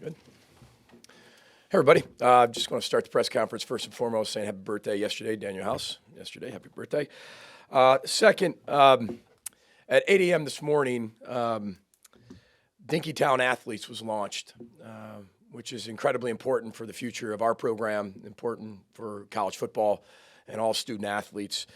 Good. Hey, everybody. Just want to start the press conference first and foremost saying happy birthday yesterday, Daniel House. Yesterday, happy birthday. Second, at 8 a.m. this morning, Dinkytown Athletes was launched, which is incredibly important for the future of our program, important for college football and all student athletes.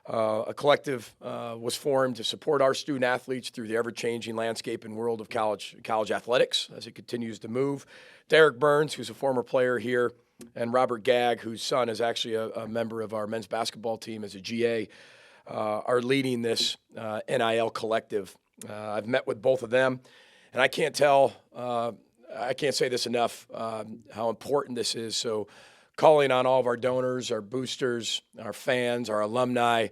A collective was formed to support our student athletes through the ever-changing landscape and world of college athletics as it continues to move. Derek Burns, who's a former player here, and Robert Gagg, whose son is actually a member of our men's basketball team as a GA, are leading this NIL collective. I've met with both of them, and I can't say this enough, how important this is. So calling on all of our donors, our boosters, our fans, our alumni,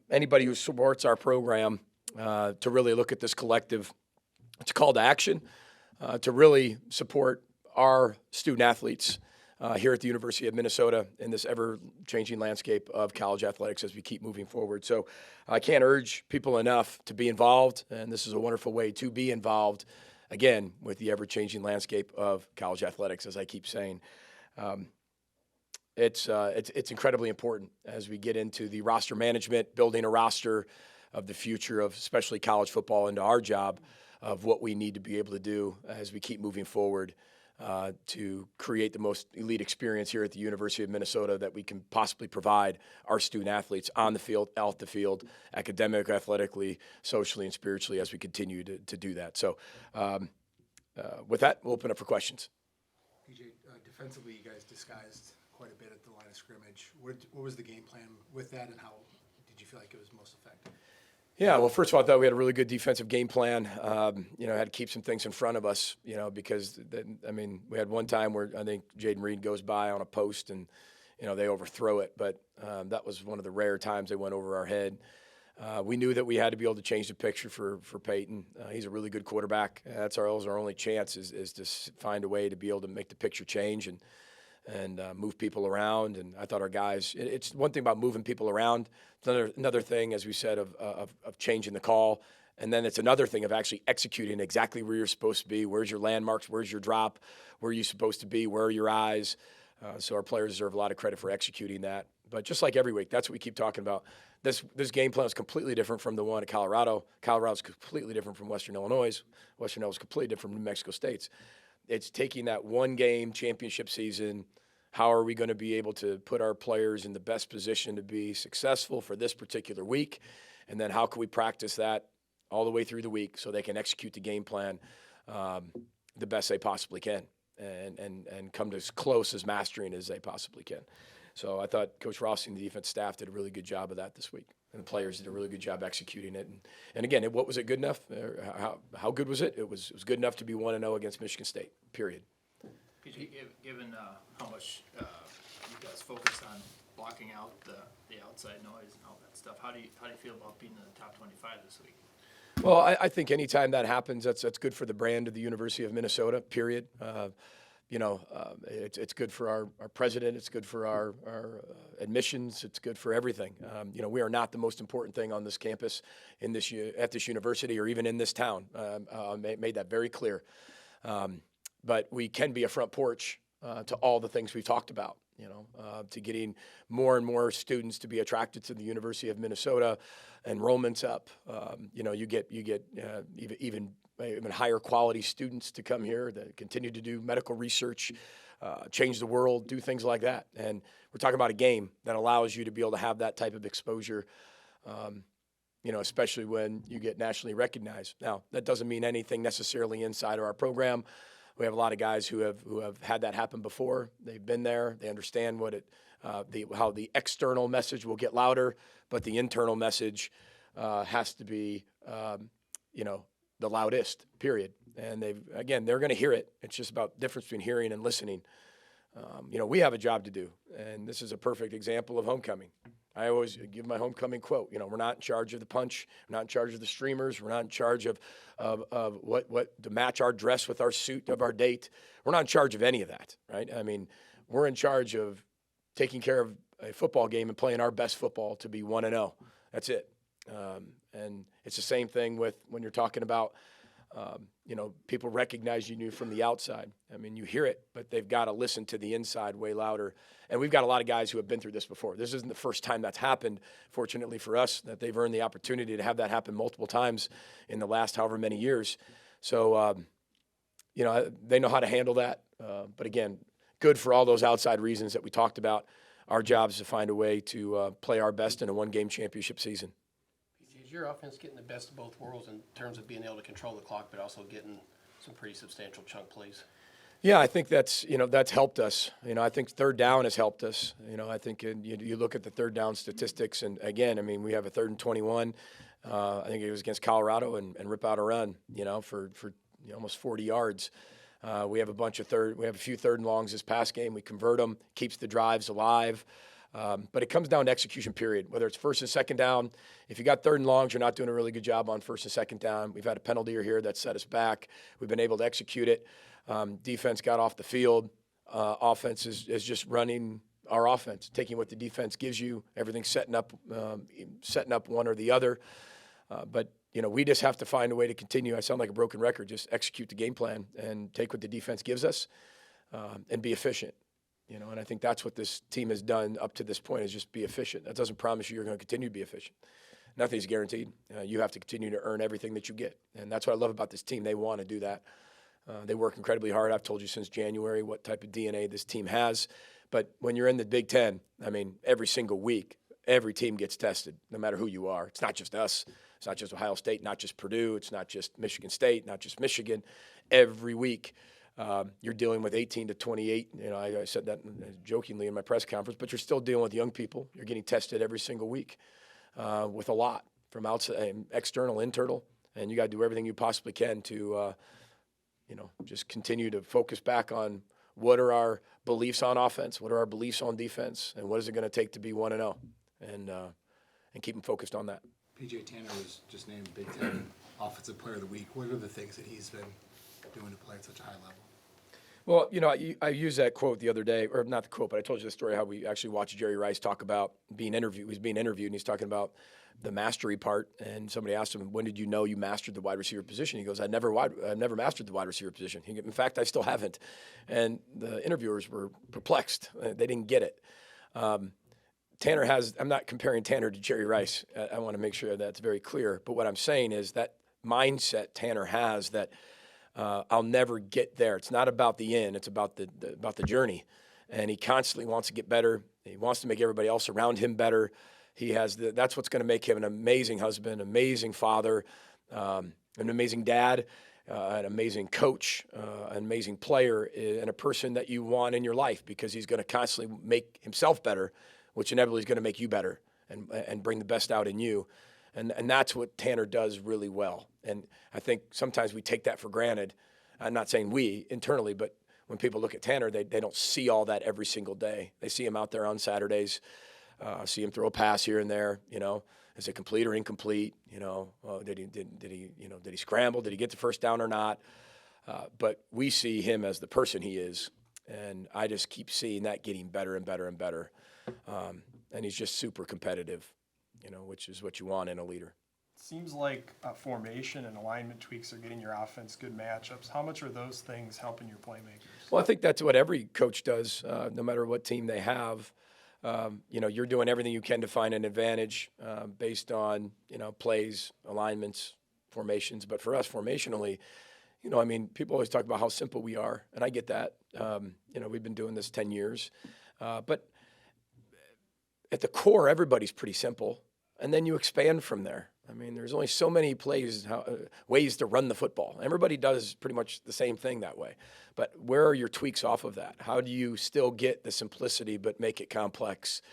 anybody who supports our program to really look at this collective. It's a call to action to really support our student athletes here at the University of Minnesota in this ever-changing landscape of college athletics as we keep moving forward. So I can't urge people enough to be involved, and this is a wonderful way to be involved, again, with the ever-changing landscape of college athletics, as I keep saying. It's incredibly important as we get into the roster management, building a roster of the future of especially college football into our job of what we need to be able to do as we keep moving forward to create the most elite experience here at the University of Minnesota that we can possibly provide our student athletes on the field, out the field, academically, athletically, socially, and spiritually as we continue to do that. So with that, we'll open up for questions. PJ, defensively, you guys disguised quite a bit at the line of scrimmage. What was the game plan with that, and how did you feel like it was most effective? Yeah, well, first of all, I thought we had a really good defensive game plan. Had to keep some things in front of us, because, we had one time where I think Jaden Reed goes by on a post and, they overthrow it. But that was one of the rare times they went over our head. We knew that we had to be able to change the picture for Peyton. He's a really good quarterback. That's our only chance is to find a way to be able to make the picture change and move people around. And I thought our guys, it's one thing about moving people around. It's another thing, as we said, of changing the call. And then it's another thing of actually executing exactly where you're supposed to be. Where's your landmarks? Where's your drop? Where are you supposed to be? Where are your eyes? So our players deserve a lot of credit for executing that. But just like every week, that's what we keep talking about. This game plan is completely different from the one at Colorado. Colorado's completely different from Western Illinois. Western Illinois is completely different from New Mexico State's. It's taking that one-game championship season. How are we going to be able to put our players in the best position to be successful for this particular week? And then how can we practice that all the way through the week so they can execute the game plan the best they possibly can and come to as close as mastering as they possibly can. So I thought Coach Rossi and the defense staff did a really good job of that this week. And the players did a really good job executing it. And again, what was it good enough? How good was it? It was good enough to be 1-0 against Michigan State, period. PJ, given how much you guys focus on blocking out the outside noise and all that stuff, how do you feel about being in the top 25 this week? Well, I think anytime that happens, that's good for the brand of the University of Minnesota, period. It's good for our president. It's good for our admissions. It's good for everything. We are not the most important thing on this campus at this university or even in this town. Made that very clear. But we can be a front porch to all the things we've talked about, to getting more and more students to be attracted to the University of Minnesota, enrollment's up. You get even higher quality students to come here that continue to do medical research, change the world, do things like that. And we're talking about a game that allows you to be able to have that type of exposure, especially when you get nationally recognized. Now, that doesn't mean anything necessarily inside of our program. We have a lot of guys who have had that happen before. They've been there. They understand how the external message will get louder, but the internal message has to be, the loudest, period. And they're going to hear it. It's just about the difference between hearing and listening. We have a job to do, and this is a perfect example of homecoming. I always give my homecoming quote. We're not in charge of the punch. We're not in charge of the streamers. We're not in charge of what to match our dress with our suit of our date. We're not in charge of any of that, right? We're in charge of taking care of a football game and playing our best football to be 1-0. That's it. And it's the same thing with when you're talking about People recognizing you from the outside. I mean, you hear it, but they've got to listen to the inside way louder. And we've got a lot of guys who have been through this before. This isn't the first time that's happened, fortunately for us, that they've earned the opportunity to have that happen multiple times in the last however many years. So, they know how to handle that. But again, good for all those outside reasons that we talked about. Our job is to find a way to play our best in a one-game championship season. Is your offense getting the best of both worlds in terms of being able to control the clock, but also getting some pretty substantial chunk plays? Yeah, I think that's helped us. I think third down has helped us. I think you look at the third down statistics, and again, I mean, we have a 3rd and 21. I think it was against Colorado and rip out a run, for almost 40 yards. We have a few third and longs this past game. We convert them, keeps the drives alive. But it comes down to execution, period. Whether it's first and second down, if you got third and longs, you're not doing a really good job on first and second down. We've had a penalty here that set us back. We've been able to execute it. Defense got off the field. Offense is just running our offense, taking what the defense gives you. Everything's setting up one or the other. But we just have to find a way to continue. I sound like a broken record. Just execute the game plan and take what the defense gives us and be efficient. And I think that's what this team has done up to this point is just be efficient. That doesn't promise you're going to continue to be efficient. Nothing's guaranteed. You have to continue to earn everything that you get. And that's what I love about this team. They want to do that. They work incredibly hard. I've told you since January what type of DNA this team has. But when you're in the Big Ten, I mean, every single week, every team gets tested, no matter who you are. It's not just us. It's not just Ohio State, not just Purdue. It's not just Michigan State, not just Michigan. Every week. You're dealing with 18 to 28. I said that jokingly in my press conference, but you're still dealing with young people. You're getting tested every single week with a lot from outside, external, internal, and you got to do everything you possibly can to, just continue to focus back on what are our beliefs on offense, what are our beliefs on defense, and what is it going to take to be 1-0, and keep them focused on that. PJ Tanner was just named Big Ten Offensive Player of the Week. What are the things that he's been doing to play at such a high level? Well, I used that quote the other day, or not the quote, but I told you the story how we actually watched Jerry Rice talk about being interviewed. He was being interviewed, and he's talking about the mastery part. And somebody asked him, "When did you know you mastered the wide receiver position?" He goes, "I've never mastered the wide receiver position. In fact, I still haven't." And the interviewers were perplexed; they didn't get it. Tanner has. I'm not comparing Tanner to Jerry Rice. I want to make sure that's very clear. But what I'm saying is that mindset Tanner has that. I'll never get there. It's not about the end. It's about the journey. And he constantly wants to get better. He wants to make everybody else around him better. That's what's going to make him an amazing husband, amazing father, an amazing dad, an amazing coach, an amazing player, and a person that you want in your life because he's going to constantly make himself better, which inevitably is going to make you better and bring the best out in you. And that's what Tanner does really well. And I think sometimes we take that for granted. I'm not saying we internally, but when people look at Tanner, they don't see all that every single day. They see him out there on Saturdays, see him throw a pass here and there. Is it complete or incomplete? Did he scramble? Did he get the first down or not? But we see him as the person he is, and I just keep seeing that getting better and better and better. And he's just super competitive. Which is what you want in a leader. Seems like formation and alignment tweaks are getting your offense good matchups. How much are those things helping your playmakers? Well, I think that's what every coach does, no matter what team they have. You're doing everything you can to find an advantage based on, plays, alignments, formations. But for us, formationally, people always talk about how simple we are, and I get that. We've been doing this 10 years. But at the core, everybody's pretty simple. And then you expand from there. There's only so many ways to run the football. Everybody does pretty much the same thing that way. But where are your tweaks off of that? How do you still get the simplicity but make it complex?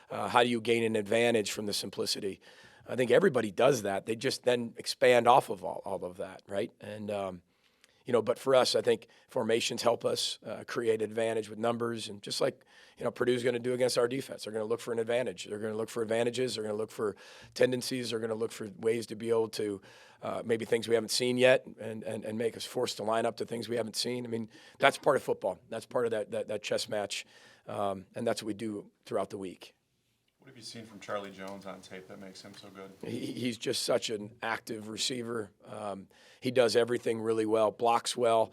How do you gain an advantage from the simplicity? I think everybody does that. They just then expand off of all of that, right? And, but for us, I think formations help us create advantage with numbers. And just like, Purdue's going to do against our defense. They're going to look for an advantage. They're going to look for advantages. They're going to look for tendencies. They're going to look for ways to be able to maybe things we haven't seen yet and make us forced to line up to things we haven't seen. That's part of football. That's part of that chess match. And that's what we do throughout the week. What have you seen from Charlie Jones on tape that makes him so good? He's just such an active receiver. He does everything really well, blocks well.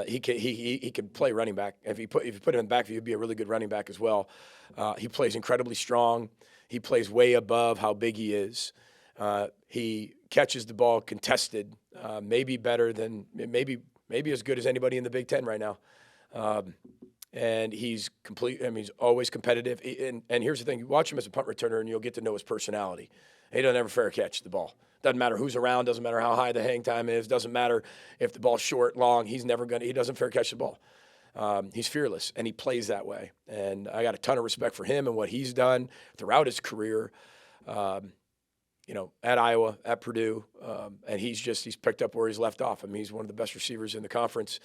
He can play running back. If you put him in the backfield, he'd be a really good running back as well. He plays incredibly strong. He plays way above how big he is. He catches the ball contested, maybe better than maybe as good as anybody in the Big Ten right now. And he's complete. I mean, he's always competitive. And here's the thing: you watch him as a punt returner, and you'll get to know his personality. He doesn't ever fair catch the ball. Doesn't matter who's around. Doesn't matter how high the hang time is. Doesn't matter if the ball's short, long. He doesn't fair catch the ball. He's fearless, and he plays that way. And I got a ton of respect for him and what he's done throughout his career. At Iowa, at Purdue, and he's picked up where he's left off. I mean, he's one of the best receivers in the conference.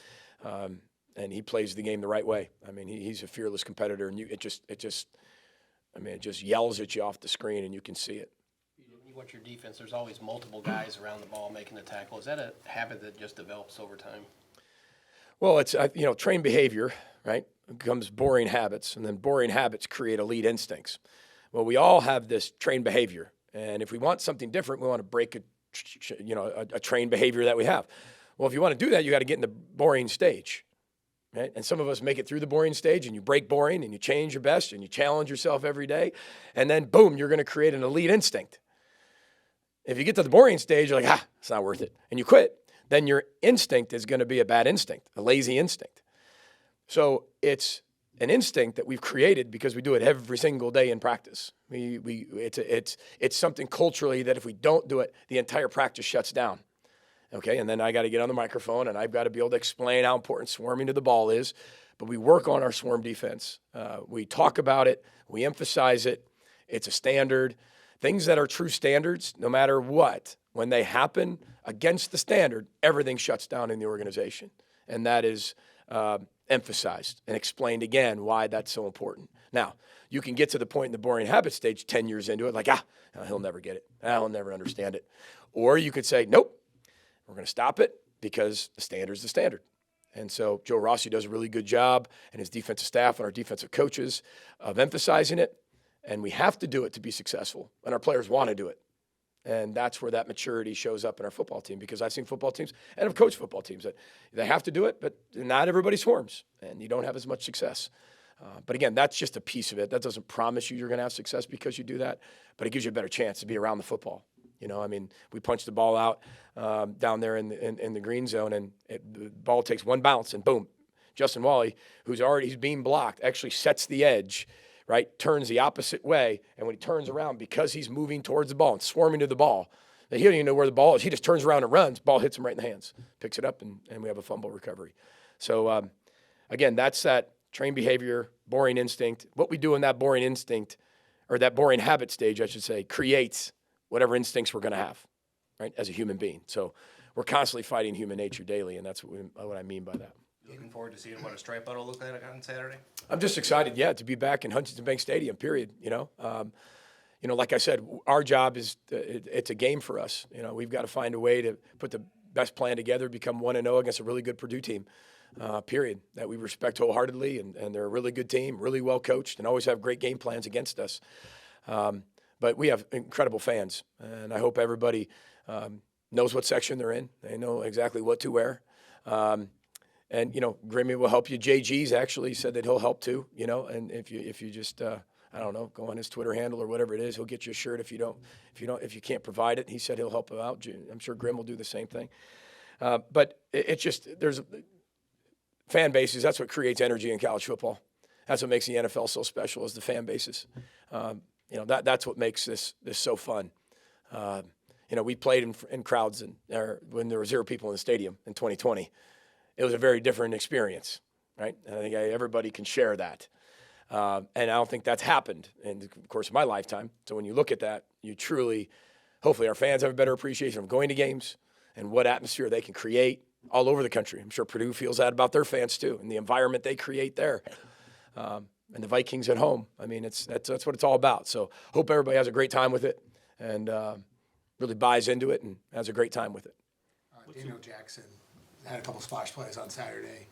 And he plays the game the right way. I mean, he's a fearless competitor, and it just yells at you off the screen, and you can see it. You watch your defense, there's always multiple guys around the ball making the tackle. Is that a habit that just develops over time? Well, it's trained behavior, right? Becomes boring habits, and then boring habits create elite instincts. Well, we all have this trained behavior, and if we want something different, we want to break a trained behavior that we have. Well, if you want to do that, you got to get in the boring stage. Right? And some of us make it through the boring stage, and you break boring, and you change your best, and you challenge yourself every day, and then boom, you're going to create an elite instinct. If you get to the boring stage, you're like, it's not worth it, and you quit. Then your instinct is going to be a bad instinct, a lazy instinct. So it's an instinct that we've created because we do it every single day in practice. It's something culturally that if we don't do it, the entire practice shuts down. Okay, and then I got to get on the microphone, and I've got to be able to explain how important swarming to the ball is. But we work on our swarm defense. We talk about it. We emphasize it. It's a standard. Things that are true standards, no matter what, when they happen against the standard, everything shuts down in the organization. And that is emphasized and explained again why that's so important. Now, you can get to the point in the boring habit stage 10 years into it, like, he'll never get it. He'll never understand it. Or you could say, nope. We're going to stop it because the standard's the standard. And so Joe Rossi does a really good job, and his defensive staff and our defensive coaches of emphasizing it. And we have to do it to be successful, and our players want to do it. And that's where that maturity shows up in our football team, because I've seen football teams and I've coached football teams that they have to do it, but not everybody swarms, and you don't have as much success. But again, that's just a piece of it. That doesn't promise you're going to have success because you do that, but it gives you a better chance to be around the football. We punch the ball out down there in the green zone, and the ball takes one bounce, and boom, Justin Wally, he's being blocked, actually sets the edge, right, turns the opposite way, and when he turns around, because he's moving towards the ball and swarming to the ball, he don't even know where the ball is. He just turns around and runs. Ball hits him right in the hands, picks it up, and we have a fumble recovery. So, again, that's that trained behavior, boring instinct. What we do in that boring instinct, or that boring habit stage, I should say, creates whatever instincts we're going to have, right, as a human being. So we're constantly fighting human nature daily, and that's what I mean by that. Looking forward to seeing what a stripe out will look like on Saturday? I'm just excited, to be back in Huntington Bank Stadium, period. Like I said, our job is, it's a game for us. We've got to find a way to put the best plan together, become 1-0 against a really good Purdue team, period, that we respect wholeheartedly, and they're a really good team, really well coached, and always have great game plans against us. But we have incredible fans, and I hope everybody knows what section they're in. They know exactly what to wear. Grimmy will help you. JG's actually said that he'll help too, and if you just, go on his Twitter handle or whatever it is, he'll get you a shirt if you can't provide it. He said he'll help out. I'm sure Grim will do the same thing. But it's just, there's fan bases. That's what creates energy in college football. That's what makes the NFL so special, is the fan bases. That's what makes this so fun. We played in crowds when there were 0 people in the stadium in 2020. It was a very different experience, right? And I think everybody can share that. And I don't think that's happened in the course of my lifetime. So when you look at that, you truly, hopefully our fans have a better appreciation of going to games and what atmosphere they can create all over the country. I'm sure Purdue feels that about their fans too, and the environment they create there. And the Vikings at home. I mean, that's what it's all about. So hope everybody has a great time with it, and really buys into it and has a great time with it. Daniel Jackson had a couple splash plays on Saturday.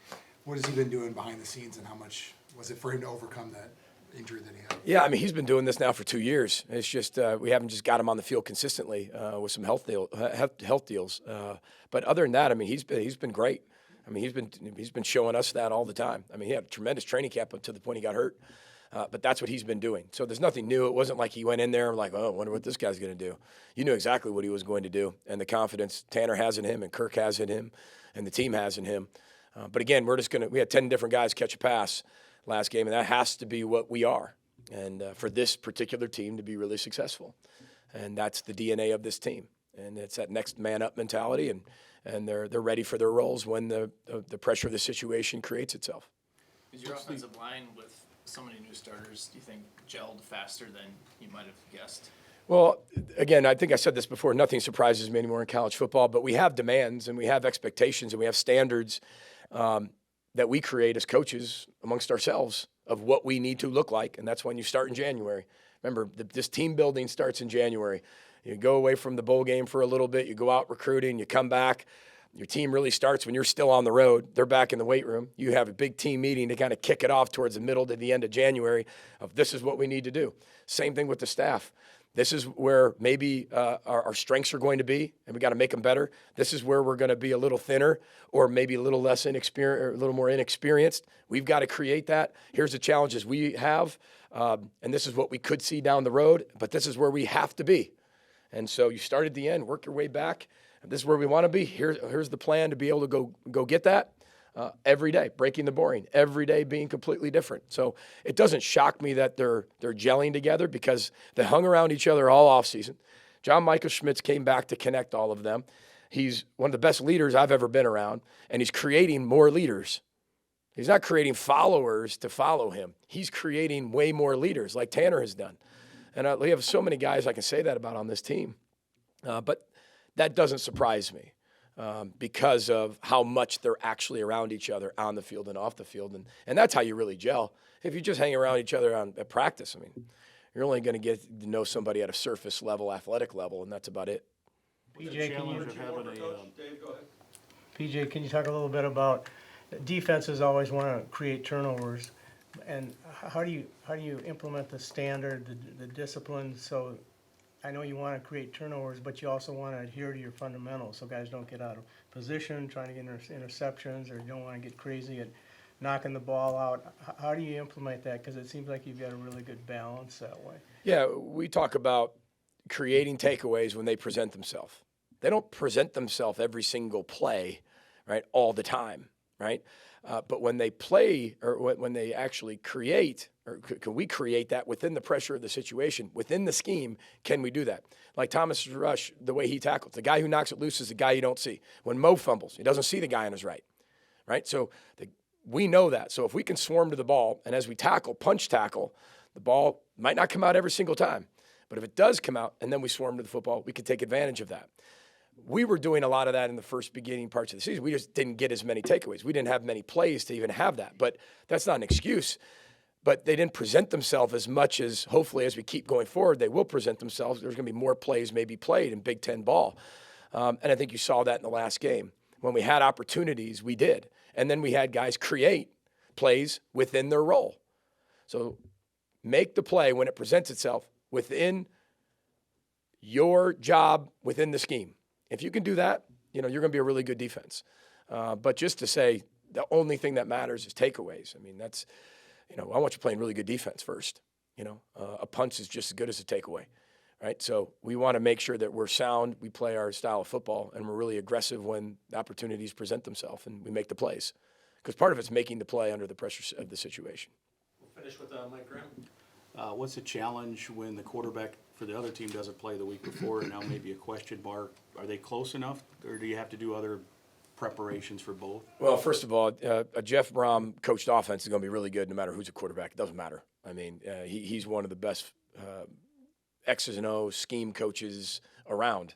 What has he been doing behind the scenes, and how much was it for him to overcome injury that he had? Yeah, I mean, he's been doing this now for 2 years. It's just we haven't just got him on the field consistently with some health deals. But other than that, I mean, he's been great. I mean, he's been showing us that all the time. I mean, he had a tremendous training camp up to the point he got hurt. But that's what he's been doing. So there's nothing new. It wasn't like he went in there like, oh, I wonder what this guy's going to do. You knew exactly what he was going to do, and the confidence Tanner has in him and Kirk has in him and the team has in him. But again, we had 10 different guys catch a pass last game, and that has to be what we are. And for this particular team to be really successful. And that's the DNA of this team. And it's that next man up mentality, and they're ready for their roles when the pressure of the situation creates itself. Is your offensive line with so many new starters, do you think gelled faster than you might have guessed? Well, again, I think I said this before, nothing surprises me anymore in college football, but we have demands and we have expectations and we have standards that we create as coaches amongst ourselves of what we need to look like, and that's when you start in January. Remember, this team building starts in January. You go away from the bowl game for a little bit, you go out recruiting, you come back. Your team really starts when you're still on the road. They're back in the weight room. You have a big team meeting to kind of kick it off towards the middle to the end of January of this is what we need to do. Same thing with the staff. This is where maybe our strengths are going to be, and we got to make them better. This is where we're going to be a little thinner or maybe a little less inexperienced or a little more inexperienced. We've got to create that. Here's the challenges we have, and this is what we could see down the road, but this is where we have to be. And so you start at the end, work your way back. This is where we want to be. Here's the plan to be able to go get that every day, breaking the boring, every day being completely different. So it doesn't shock me that they're gelling together because they hung around each other all offseason. John Michael Schmitz came back to connect all of them. He's one of the best leaders I've ever been around, and he's creating more leaders. He's not creating followers to follow him. He's creating way more leaders like Tanner has done. And we have so many guys I can say that about on this team. But that doesn't surprise me because of how much they're actually around each other on the field and off the field. And that's how you really gel. If you just hang around each other at practice, I mean, you're only going to get to know somebody at a surface level, athletic level, and that's about it. PJ, can you talk a little bit about defenses always want to create turnovers, and how do you implement the standard, the discipline? So I know you want to create turnovers, but you also want to adhere to your fundamentals so guys don't get out of position trying to get interceptions, or you don't want to get crazy at knocking the ball out. How do you implement that? Because it seems like you've got a really good balance that way. Yeah, we talk about creating takeaways when they present themselves. They don't present themselves every single play, right, all the time, right? But when they play or when they actually create, or can we create that within the pressure of the situation, within the scheme, can we do that? Like Thomas Rush, the way he tackles, the guy who knocks it loose is the guy you don't see. When Mo fumbles, he doesn't see the guy on his right? So we know that. So if we can swarm to the ball, and as we tackle, punch tackle, the ball might not come out every single time. But if it does come out and then we swarm to the football, we can take advantage of that. We were doing a lot of that in the first beginning parts of the season. We just didn't get as many takeaways. We didn't have many plays to even have that. But that's not an excuse. But they didn't present themselves as much as, hopefully, as we keep going forward, they will present themselves. There's going to be more plays maybe played in Big Ten ball. And I think you saw that in the last game. When we had opportunities, we did. And then we had guys create plays within their role. So make the play when it presents itself within your job, within the scheme. If you can do that, you're going to be a really good defense. But just to say the only thing that matters is takeaways. I mean, that's, I want you playing really good defense first. A punch is just as good as a takeaway, right? So we want to make sure that we're sound, we play our style of football, and we're really aggressive when the opportunities present themselves and we make the plays. Because part of it's making the play under the pressure of the situation. We'll finish with Mike Graham. What's the challenge when the quarterback for the other team doesn't play the week before and now maybe a question mark? Are they close enough, or do you have to do other preparations for both? Well, first of all, a Jeff Brom coached offense is going to be really good no matter who's a quarterback. It doesn't matter. I mean, he's one of the best X's and O's scheme coaches around.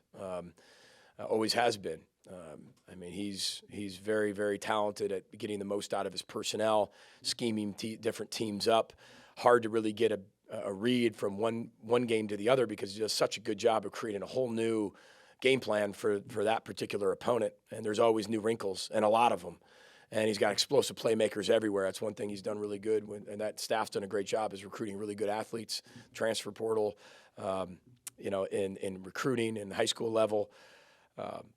Always has been. I mean, he's very, very talented at getting the most out of his personnel, scheming different teams up. Hard to really get a read from one game to the other because he does such a good job of creating a whole new game plan for that particular opponent. And there's always new wrinkles, and a lot of them. And he's got explosive playmakers everywhere. That's one thing he's done really good, and that staff's done a great job is recruiting really good athletes, transfer portal, in recruiting and high school level.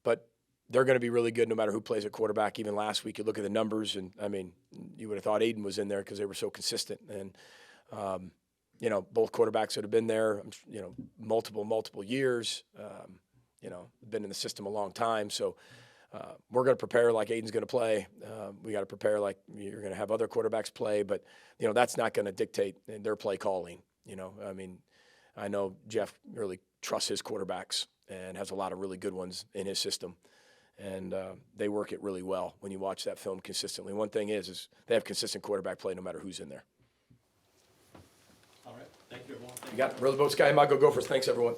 But they're going to be really good no matter who plays at quarterback. Even last week, you look at the numbers, and I mean, you would have thought Aiden was in there because they were so consistent. And both quarterbacks that have been there, multiple years. Been in the system a long time. So we're going to prepare like Aiden's going to play. We got to prepare like you're going to have other quarterbacks play. But that's not going to dictate their play calling. I know Jeff really trusts his quarterbacks and has a lot of really good ones in his system. And they work it really well when you watch that film consistently. One thing is they have consistent quarterback play no matter who's in there. All right, thank you, everyone. You got it. Row the boat, Sky. Go Gophers. Thanks, everyone.